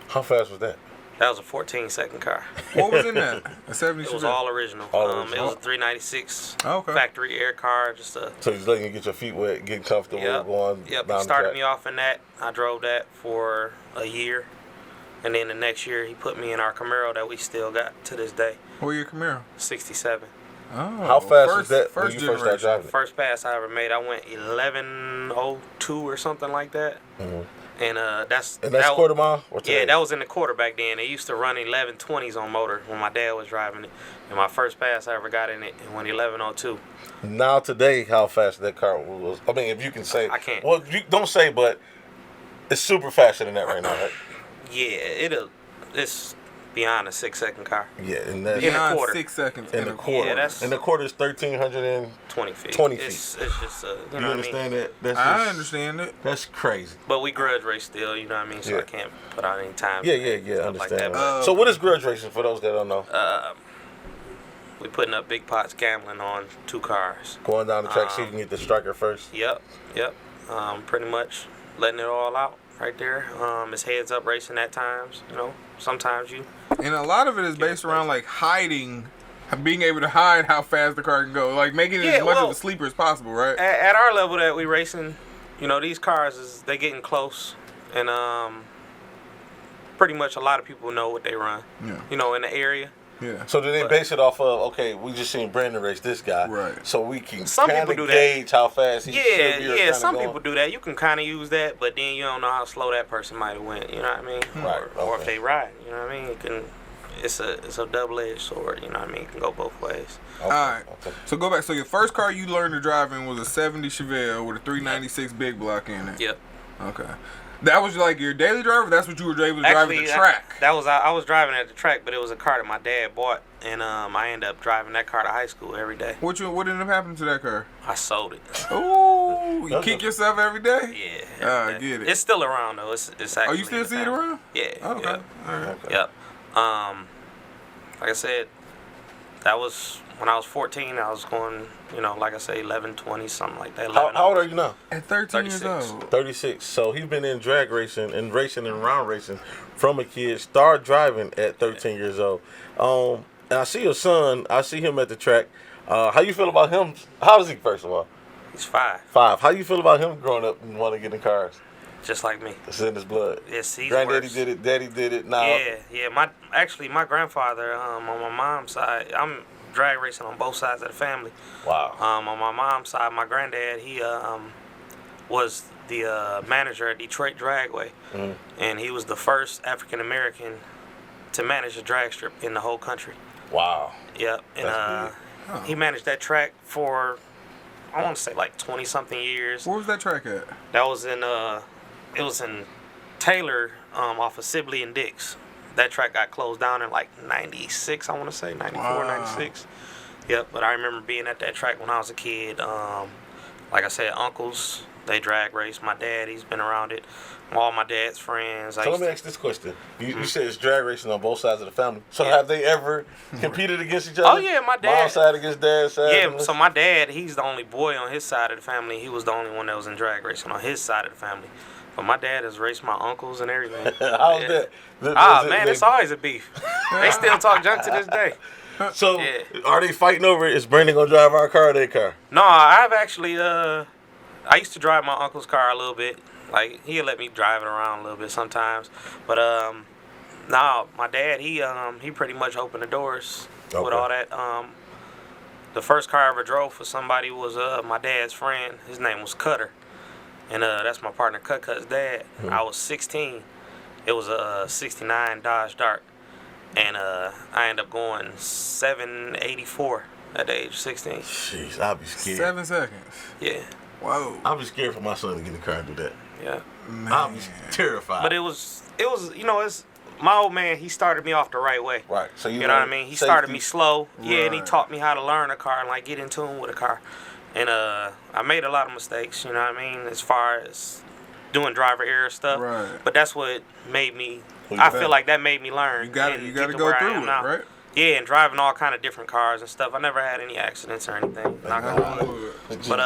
How fast was that?
That was a 14-second car.
What was in that? A 70
It was
Chevelle?
all original.
All
It
original.
was a 396
Okay.
factory air car. Just a
So he's letting you get your feet wet, get comfortable, going
Yep.
down
He started
the
me
track.
off in that. I drove that for a year. And then the next year, he put me in our Camaro that we still got to this day.
What year Camaro?
67.
Oh,
How fast is that when
First
you first started
generation.
driving it?
First pass I ever made, I went 11:02 or something like that. And that's
And that's
that
quarter mile? Or
Yeah,
today?
that was in the quarter back then. They used to run 11:20s on motor when my dad was driving it. And my first pass I ever got in it went 11:02.
Now today, how fast that car was? I mean, if you can say.
I can't.
Well, you don't say, but it's super faster than that right now, right?
Yeah, it's beyond a 6-second car.
Yeah, and that's
In the
Beyond
quarter.
6 seconds.
in the quarter.
Yeah, that's-
and the quarter is 1,300
20 feet.
20 feet.
It's just
You
what I mean?
understand that? That's
I
just-
understand it.
That's crazy.
But we grudge race still, you know what I mean? So
Yeah.
I can't put out any time.
Yeah,
stuff
understand.
Like that.
So what is grudge racing for those that don't know?
We putting up big pots gambling on 2 cars.
Going down the track, so you can get the striker first.
Yep. Pretty much letting it all out right there. It's heads up racing at times, you know. Sometimes you.
And a lot of it is based around like hiding, being able to hide how fast the car can go, like making it
Yeah,
as much
well,
of a sleeper as possible, right?
At our level that we racing, you know, these cars they getting close, and pretty much a lot of people know what they run.
Yeah.
You know, in the area.
Yeah.
So do they base it off of, okay, we just seen Brandon race this guy,
Right.
so we can
Some
kind
people
of
do that.
gauge how fast he should be or
Yeah.
kinda
Some
going.
people do that. You can kind of use that, but then you don't know how slow that person might have went. You know what I mean?
Right,
Or if
okay.
they ride. You know what I mean? It can. It's a double-edged sword. You know what I mean? It can go both ways.
Okay,
All right.
okay.
So go back. So your first car you learned to drive in was a 70 Chevelle with a 396 big block in it.
Yep.
Okay. That was like your daily driver? That's what you were able to drive
Actually,
at the track?
that was I was driving at the track, but it was a car that my dad bought, and I ended up driving that car to high school every day.
What ended up happening to that car?
I sold it.
Oh, you kick yourself every day?
Yeah.
I get it.
It's still around though. It's actually.
Oh, you still
in the
see it
family.
around?
Yeah.
Okay.
Yep.
All right.
Yep. Like I said, that was when I was 14. I was going, you know, like I say, 11, 20, something like that.
How old are you now?
At 13 years
36.
old.
36. So he's been in drag racing and round racing from a kid. Started driving at 13 years old. And I see your son. I see him at the track. How you feel about him? How is he, first of all?
He's 5,
5. How you feel about him growing up and want to get in cars?
just like me.
It's in his blood.
Yes, he's
Granddaddy
worse.
did it. Daddy did it. Now.
Yeah. My grandfather, on my mom's side, I'm drag racing on both sides of the family.
Wow.
On my mom's side, my granddad, he was the manager at Detroit Dragway, and he was the first African American to manage a drag strip in the whole country.
Wow.
Yep, and
That's
he managed that track for I want to say like 20-something years.
Where was that track at?
That was in Taylor, off of Sibley and Dix. That track got closed down in like 96, I want to say, 94,
Wow.
96. Yep, but I remember being at that track when I was a kid. Like I said, uncles, they drag race. My dad, he's been around it. All my dad's friends.
So let me ask this question. You said it's drag racing on both sides of the family. So have they ever competed against each other?
Oh, yeah, my dad.
Mom's side against dad's side?
Yeah, so my dad, he's the only boy on his side of the family. He was the only one that was in drag racing on his side of the family. But my dad has raced my uncles and everything.
How's
Yeah.
that?
Man, it's always a beef. They still talk junk to this day.
So
Yeah.
are they fighting over it? Is Brandon gonna drive our car or their car?
No, I've actually, I used to drive my uncle's car a little bit. Like, he'll let me drive it around a little bit sometimes. But, no, my dad, he pretty much opened the doors with
Okay.
all that. The first car I ever drove for somebody was my dad's friend. His name was Cutter. And that's my partner, Cut's dad. I was 16. It was a 69 Dodge Dart. And I ended up going 784 at the age of 16.
Jeez, I'll be scared.
7 seconds.
Yeah,
Whoa.
I'll be scared for my son to get in the car and do that.
yeah.
I'll be terrified.
But it was, you know, it's my old man. He started me off the right way.
right. So
You know what I mean? He started me slow. Yeah, and he
Right.
taught me how to learn a car and like get in tune with a car. And I made a lot of mistakes. You know what I mean? As far as doing driver error stuff.
Right.
But that's what made me.
Who you
I
bet.
feel like that made me learn.
You got
and
you
get
got to
to
go
where I
through
am
it,
now.
right?
Yeah, and driving all kind of different cars and stuff. I never had any accidents or anything. Knock on wood. But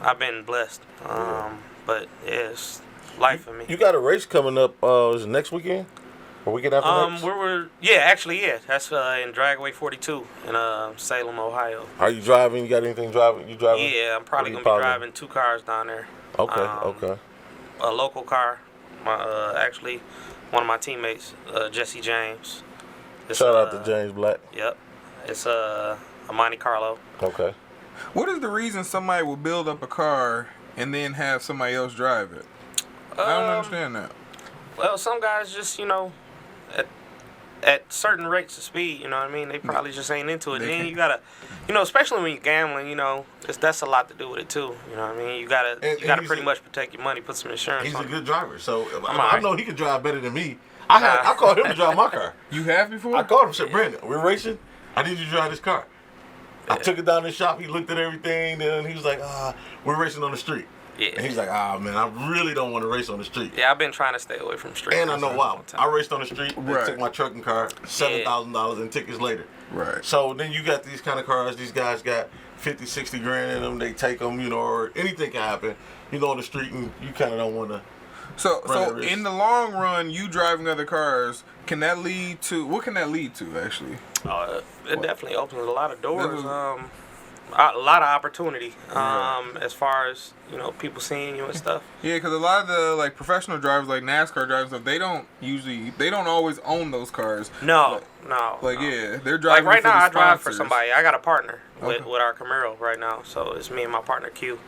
I've been blessed. But yeah, it's life for me.
You got a race coming up. Is it next weekend? Or weekend after next?
Yeah, that's in Dragway 42 in Salem, Ohio.
Are you driving? You got anything driving? You driving?
Yeah, I'm probably
What
gonna
are you
be driving 2 cars down there.
Okay.
Um,
Okay.
A local car. Actually, one of my teammates, Jesse James. It's,
Shout out to James Black.
Yep. It's a Monte Carlo.
Okay.
What is the reason somebody will build up a car and then have somebody else drive it? I don't understand that.
Well, some guys just, at certain rates of speed, you know what I mean? They probably just ain't into it. And then you gotta, especially when you're gambling, that's a lot to do with it too. You know what I mean? You gotta pretty much protect your money, put some insurance
He's
on
a
it.
good driver, so I
alright.
know he can drive better than me. I called him to drive my car.
You have before?
I called him, said, Brandon, we're racing. I need you to drive this car. I took it down to the shop. He looked at everything, and he was like, we're racing on the street.
Yeah.
And he's like, man, I really don't want to race on the street.
Yeah, I've been trying to stay away from street.
And I know why. I raced on the street. They
Right.
took my trucking car, $7,000 in tickets later.
Right.
So then you got these kind of cars. These guys got 50, 60 grand in them. They take them, or anything can happen. You go on the street and you kind of don't want to.
So
Run the risk.
in the long run, you driving other cars, can that lead to, what can that lead to actually?
It definitely opens a lot of doors. A lot of opportunity as far as people seeing you and stuff.
Yeah, because a lot of the professional drivers, like NASCAR drivers, they don't always own those cars.
No.
Yeah, they're driving.
Like right
for
now,
the
I drive for
sponsors.
somebody. I got a partner with
Okay.
our Camaro right now, so it's me and my partner Q.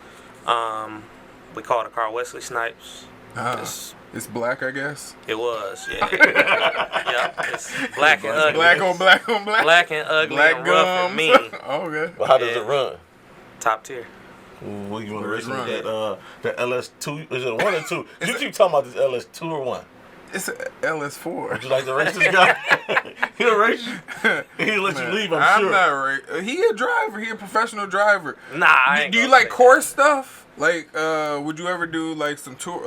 We call the car Wesley Snipes.
It's black, I guess.
It was, yeah. Yeah, it's black and ugly.
Black on black on black.
Black and ugly
Black
and rough and mean.
Okay.
But how does
Yeah.
it run?
Top tier.
What you want to race
Run.
with that LS2? Is it 1 or 2? You keep talking about this LS2 or 1?
It's a LS4.
Would you like to race this guy? He'll race you. He'll let you leave, I'm sure.
not right. He a driver. He a professional driver.
Nah, I ain't
Do you
gonna
like
say
course stuff? Like, would you ever do some tour,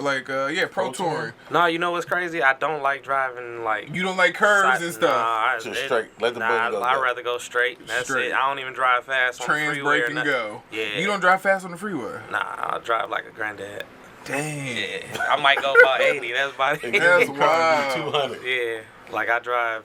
pro touring?
No, you know what's crazy? I don't like driving
You don't like curves and stuff.
Nah,
Just straight. Let the button go.
I'd rather go straight. That's
Straight.
it. I don't even drive fast on the
Trans
freeway
break
or
and
nothing.
go.
Yeah.
You don't drive fast on the freeway.
Nah, I drive like a granddad.
Dang.
Yeah. I might go about 80. That's about it.
That's
Car
wild.
do 200.
Yeah. Like I drive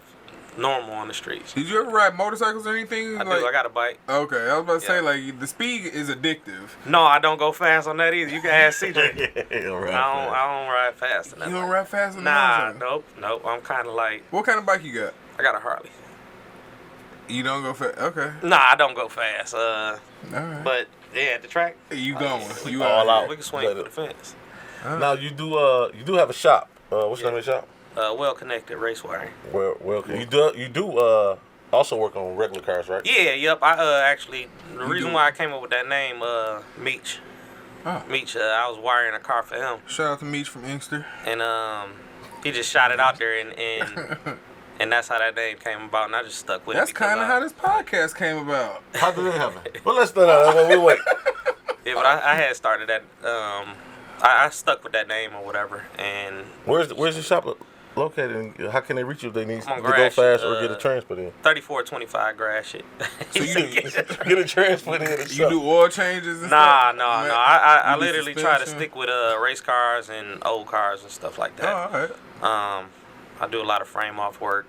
normal on the streets.
Did you ever ride motorcycles or anything?
I do. I got a bike.
Okay, I was about to say,
Yeah.
the speed is addictive.
No, I don't go fast on that either. You can ask CJ.
Yeah, right.
I don't ride fast on that.
You don't
bike.
ride fast on the
Nah,
motorcycle?
nope. I'm kind of like,
What kind of bike you got?
I got a Harley.
You don't go fast? Okay.
Nah, I don't go fast.
All right.
But yeah, at the track,
You going. You
all
out.
out.
we can swing
Let
for
it-
the fence.
Now you do have a shop. What's the name of the shop?
Well connected race wiring.
Well, you do also work on regular cars, right?
Yeah, yep. I actually the reason why I came up with that name, Meech.
Oh.
Meech. I was wiring a car for him,
Shout out to Meech from Inkster.
and he just shot it out there, and that's how that name came about, and I just stuck with
That's
it. because
kind of how this podcast came about.
How did it happen? Well, let's wait.
Yeah, but I had started that. I stuck with that name or whatever, and
Where's the shop located? And how can they reach you if they need
I'm on
to go
Grass,
fast or get a transfer in?
3425 grass shit.
So you
Get a transfer in. And
you
stuff.
do oil changes and
Nah,
stuff?
no.
Man,
I
you do
literally try to
suspension?
stick with race cars and old cars and stuff like
Oh,
that.
all right.
I do a lot of frame off work,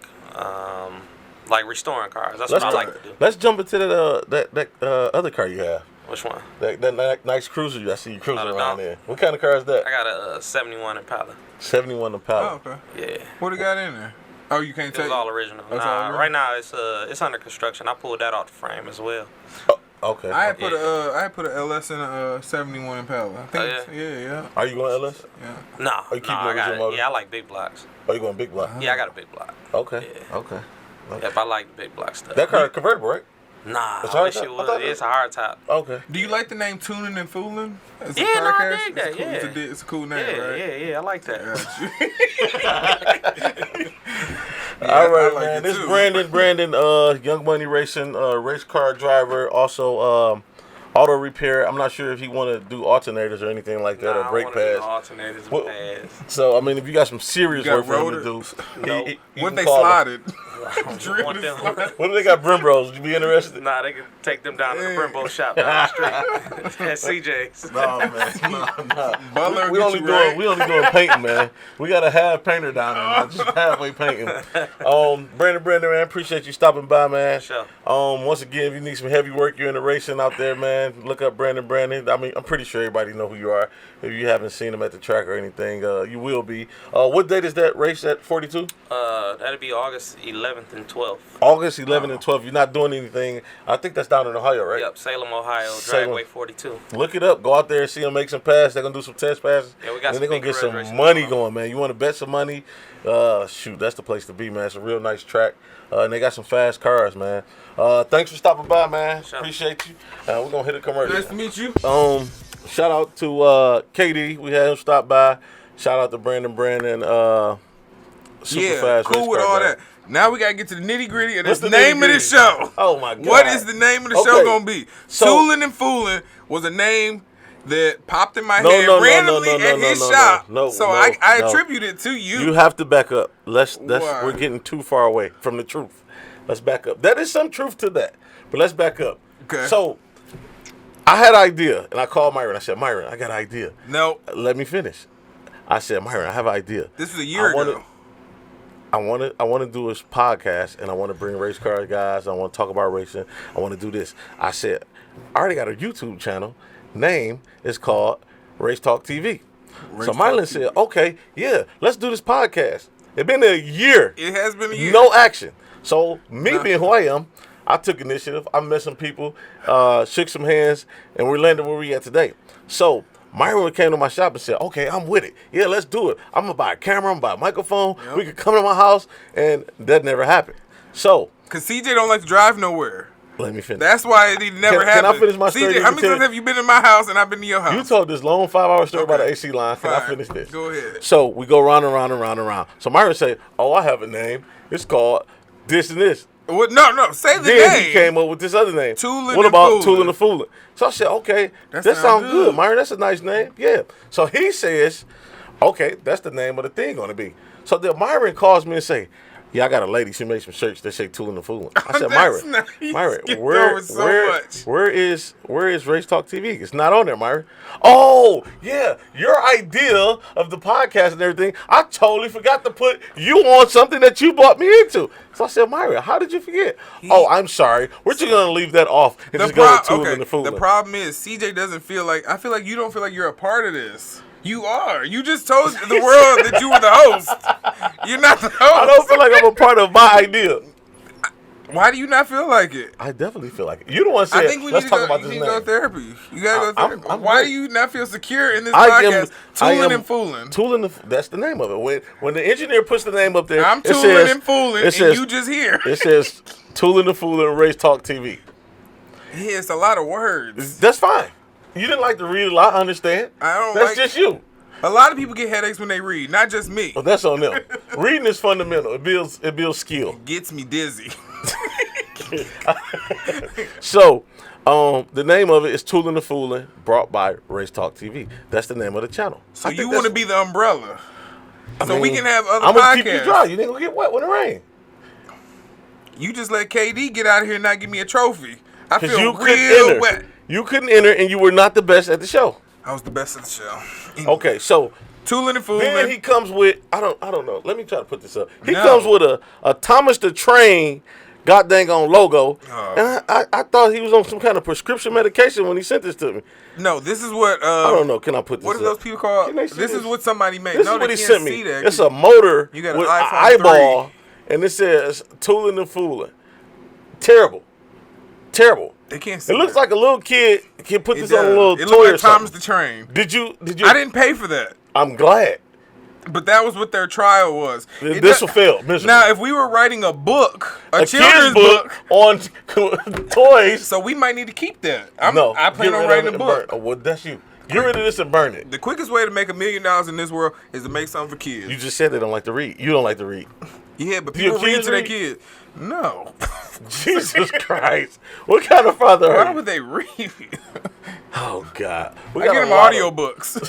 like restoring cars. That's what I like to do.
Let's jump into that other car you have.
Which one?
That nice cruiser I see you cruising
the
around
Dom.
there. What kind of car is that?
I got a 71 Impala.
71 Impala.
Oh, okay.
Yeah.
What it got in there? Oh, you can't
It
tell.
was all original.
That's all original?
Right now it's under construction. I pulled that off the frame as well.
Oh, okay.
I had put a LS in a 71 Impala. I think
Oh,
it's- yeah.
Are you going LS?
Yeah.
No,
Oh, you keep
I
those
got
in motor?
Yeah, I like big blocks.
Are you going big block?
Yeah, I got a big block.
Okay.
Yeah.
Okay.
Yep, I like big block stuff.
That car is convertible, right?
Nah,
It's
I
hard
wish
top?
it
I
was.
thought it-
It's a hard top.
Okay.
Do you like the name Toolin and Foolin? As a
Yeah, no, I
podcast?
dig that,
It's cool.
yeah.
It's a cool name,
Yeah,
right?
yeah, I like that.
All right,
I like
man.
it
This
too.
Brandon, Young Money Racing, race car driver, also auto repair. I'm not sure if he want to do alternators or anything like that,
Nah,
or
I
brake
wanna do
pads.
alternators and
What-
pads.
So I mean, if you got some serious
You got
work for him to
rotor-
do,
No.
you
What
can
they
call him.
slotted?
I don't want them.
What if they got Brimbros? Would you be interested?
Nah, they can take them down to the Brembo shop down the street at CJ's.
No, man. No.
Butler
We
get
only
you
doing
right.
we only doing painting, man. We got a half painter down there, man. Just halfway painting. Brandon, man, appreciate you stopping by, man.
Sure.
Once again, if you need some heavy work, you're in the racing out there, man. man. Look up Brandon. I mean, I'm pretty sure everybody know who you are. If you haven't seen him at the track or anything, you will be. What date is that race at 42?
That'll be August 11th and 12th.
August 11th and 12th. You're not doing anything. I think that's down in Ohio, right?
Yep, Salem, Ohio,
Salem.
Dragway 42.
Look it up. Go out there and see them make some passes. They're going to do some test passes.
Yeah, we got
and
some
they're going to
big
get some
graduations
money
going on.
going, man. You want to bet some money? Shoot, that's the place to be, man. It's a real nice track. And they got some fast cars, man. Thanks for stopping by, man.
Sure.
Appreciate you. We're going to hit a commercial.
Nice to meet you.
Shout out to KD. We had him stop by. Shout out to Brandon. Super
Yeah,
fast
cool
race
with
car
all
guy.
that. Now we gotta get to the nitty gritty of
What's
this
the
name of
nitty-gritty?
this show.
Oh my God.
What is the name of the show
Okay.
gonna be?
So-
Toolin and Foolin was a name that popped in my head randomly at his shop. So I attribute it to you.
You have to back up.
Why?
We're getting too far away from the truth. Let's back up. That is some truth to that. But let's back up.
Okay.
So I had an idea, and I called Myron. I said, Myron, I got an idea.
No,
Let me finish. I said, Myron, I have an idea.
this was a year ago.
I want to do this podcast, and I want to bring race car guys. I want to talk about racing. I want to do this. I said, I already got a YouTube channel. Name is called Race Talk TV. So
Talk
Mylan
TV.
said, okay, yeah, let's do this podcast. It's been a year.
It has been a year.
No action. So me
Nothing.
being who I am, I took initiative. I met some people, shook some hands, and we're landing where we at today. So Myron came to my shop and said, okay, I'm with it. Yeah, let's do it. I'm going to buy a camera. I'm going to buy a microphone.
Yep.
We could come to my house. And that never happened. So
Cause CJ don't like to drive nowhere.
let me finish.
That's why it never
Can I
happened.
finish my story?
CJ, how many times have you been in my house and I've been to your house?
You told this long 5-hour story about
Okay.
the AC line. Can I
Fine.
finish this?
Go ahead.
So we go round and round and round and round. So Myron said, oh, I have a name. It's called this and this.
What? No, say the
Then
name.
he came up with this other name.
Toolin
What
and
about
Foolin.
Toolin and Foolin? So I said, okay,
That
that
sound
sounds good.
good.
Myron, that's a nice name. Yeah. So he says, okay, that's the name of the thing going to be. So then Myron calls me and say, yeah, I got a lady. She made some shirts that say Toolin and Foolin. I said,
That's
Myron,
nice. You
Myron,
skipped
where
over so much.
where is Race Talk TV? It's not on there, Myron. Oh, yeah, your idea of the podcast and everything, I totally forgot to put you on something that you brought me into. So I said, Myron, how did you forget? Oh, I'm sorry. We're just going to leave that off and just go with Toolin and Foolin.
The problem is CJ doesn't feel like. I feel like you don't feel like you're a part of this. You are. You just told the world that you were the host. You're not the host.
I don't feel like I'm a part of my idea.
Why do you not feel like it?
I definitely feel like it. You the one said,
I think we
let's
need to
talk
go.
about
You
this
need to go to
name.
therapy. You gotta go to
I'm-
therapy.
I'm
Why
good.
do you not feel secure in this
I am,
podcast? Toolin and Foolin.
Toolin, that's the name of it. When the engineer puts the name up there,
I'm
it
Toolin
says,
and Foolin,
it says,
and you just here.
It says Toolin and Foolin Race Talk TV.
Yeah, it's a lot of words.
That's fine. You didn't like to read a lot, I understand.
I don't
That's
like-
just you.
A lot of people get headaches when they read, not just me.
Well, that's on them. Reading is fundamental. It builds skill.
Gets me dizzy.
So, the name of it is Toolin' and Foolin', brought by Race Talk TV. That's the name of the channel.
So
I
you
think
want to
that's-
be the umbrella, so we
mean,
can have other
I'm gonna keep you
podcasts.
dry. You ain't gonna get wet when it rains.
You just let KD get out here and not give me a trophy. I
Because
feel
you couldn't
real
enter.
wet.
You couldn't enter, and you were not the best at the show.
I was the best at the show.
Okay, so
Toolin and
then
Foolin.
he comes with I don't know. Let me try to put this up. He
No.
comes with a Thomas the Train god dang on logo, and I thought he was on some kind of prescription medication when he sent this to me.
No, this is what.
I don't know. Can I put this?
What are
up?
those people called?
Can they see
This is what somebody made.
This
no,
is what
they
he
can't
sent
see
me.
that.
It's a motor
You got an
with an
iPhone
eyeball,
3.
and it says Toolin' and Foolin'. Terrible.
They can't see
It looks
that.
like a little kid can put
It
this on a
does.
little
It
toy
looked
or
like Thomas
something.
the Train.
Did you?
I didn't pay for that,
I'm glad.
but that was what their trial was. It
This
does-
will fail. Miserably.
Now, if we were writing a book, a
kid's
children's book,
on toys.
so we might need to keep that.
No,
I plan
get
on
rid
writing
of
a
it and
book.
burn it. Oh, well, that's you. Get rid of this and burn it.
The quickest way to make $1 million in this world is to make something for kids.
You just said they don't like to read. You don't like to read.
Yeah, but
Do your
people read
kids
to their
read?
kids. No.
Jesus Christ. What kind of father
Why
are you?
would they read?
Oh, God. We
I
got
get
a
them
lot of-
audiobooks.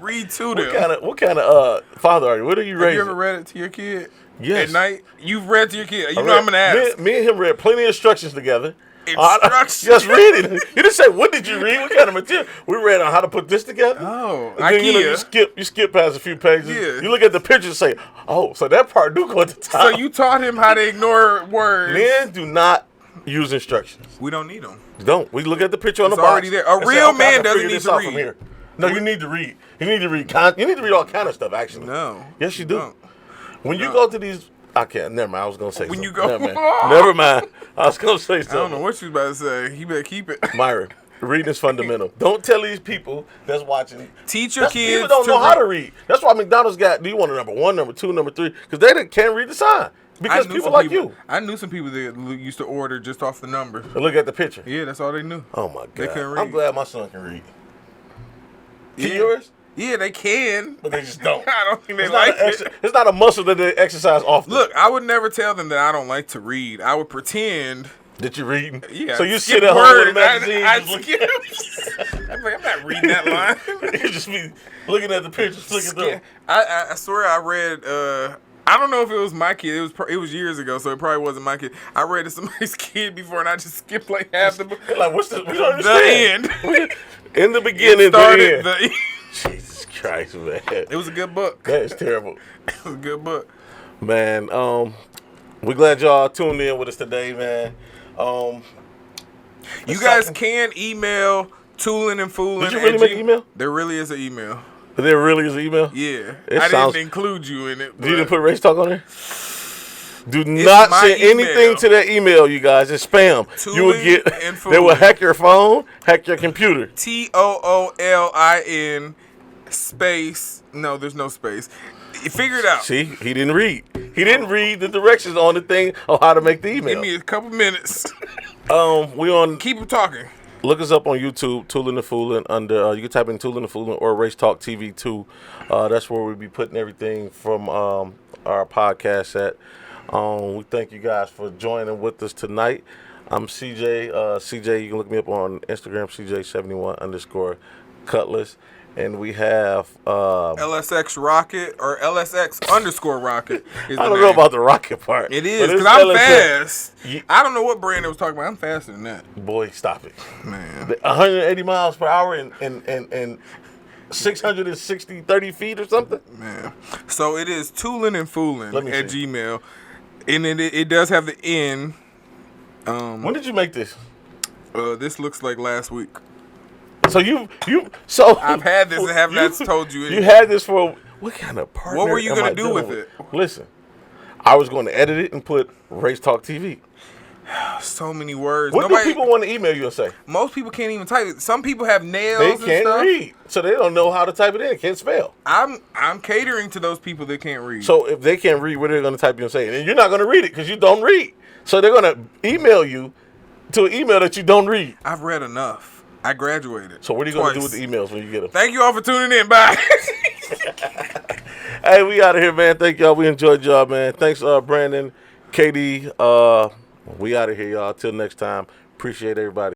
Read to them.
What kind of father are you? What are you
Have
raising?
you ever read it to your kid?
Yes.
At night? You've read to your kid. You
I
know
read-
I'm going to ask.
Me and him read plenty of instructions together.
Instructions?
Just read it. You didn't say, what did you read? What kind of material? We read on how to put this together.
Oh,
And then,
IKEA.
you skip past a few pages.
Yeah.
You look at the picture and say, oh, so that part do go at the top.
So you taught him how to ignore words.
Men do not use instructions.
We don't need them.
Don't. We look at the picture on
It's
the box.
already there. A
and say,
real
okay, I
man
can
doesn't
figure
need
this
to
out from
read.
here. No, you need to read. You need to read. You need to read all kind of stuff. Actually,
No.
Yes, you do.
No.
When you go to these, I can't. Never mind. I was gonna say
When
something.
you go-
Never mind. I was gonna say
I
something.
don't know what you was about to say. You better keep it.
Myron, reading is fundamental. Don't tell these people that's watching.
Teach your kids.
People don't know how to read. That's why McDonald's got. Do you want a number 1, number 2, number 3? Because they can't read the sign. Because people like you.
I knew some people that used to order just off the number.
And look at the picture.
Yeah, that's all they knew.
Oh my
They
God.
couldn't read.
I'm glad my son can read. Can
Yeah.
yours?
Yeah, they can.
But they just don't.
I don't think they
It's not,
like it.
it's not a muscle that they exercise often.
Look, I would never tell them that I don't like to read. I would pretend.
That you're reading?
Yeah.
So you
skip
sit at home with a
words.
magazine.
I
just
skip. I'm like, I'm not reading that line.
you just be looking at the pictures, flicking through.
I swear I read. I don't know if it was my kid. It was years ago, so it probably wasn't my kid. I read it somebody's kid before, and I just skipped like half the book.
Like, what's the? We don't
The
understand.
end.
In the beginning,
Started
the end.
the.
Jesus Christ, man.
It was a good book.
That is terrible.
It was a good book.
Man, we're glad y'all tuned in with us today, man.
You guys can email Toolin and Foolin.
Did you really make an email?
There really is an email.
There really is an email?
Yeah.
It
I
sounds-
didn't include you in it.
You didn't
but
put race talk on there? Do not
my
send anything
email.
to that email, you guys. It's spam. You will
Toolin
get.
and
They will
Foolin.
hack your phone, hack your computer.
TOOLIN space. No, there's no space. You figure it out.
See, he didn't read. He didn't read the directions on the thing of how to make the email.
Give me a couple minutes.
We on.
Keep them talking.
Look us up on YouTube, Toolin and Foolin. Under you can type in Toolin and Foolin or Race Talk TV 2. That's where we'll be putting everything from our podcast at. We thank you guys for joining with us tonight. I'm CJ. CJ, you can look me up on Instagram, CJ71_Cutlass. And we have
LSX Rocket or LSX_Rocket is the
I don't
name.
know about the rocket part.
It
but
is,
it's
because I'm
LSX.
fast.
Ye-
I don't know what brand it was talking about. I'm faster than that.
Boy, stop it.
Man.
180 miles per hour and 660, 30 feet or something?
Man. So it is Toolin and Foolin
Let me
at
see.
Gmail. And it does have the N.
When did you make this?
This looks like last week.
So so
I've had this and have not told you
You
anything.
had this for what kind of partner?
What were you
am
gonna
I
do
dealing
with it?
Listen, I was going to edit it and put Race Talk TV.
So many words.
What do people want to email you and say?
Most people can't even type it. Some people have nails
They
and
can't
stuff.
read, so they don't know how to type it in. Can't spell.
I'm catering to those people that can't read.
So if they can't read, what are they going to type you and say? And you're not going to read it because you don't read. So they're going to email you to an email that you don't read.
I've read enough. I graduated.
So what are you going to do
twice.
with the emails when you get them?
Thank you all for tuning in. Bye.
Hey, we out of here, man. Thank y'all. We enjoyed y'all, man. Thanks, Brandon, Katie. We out of here, y'all. Till next time. Appreciate everybody.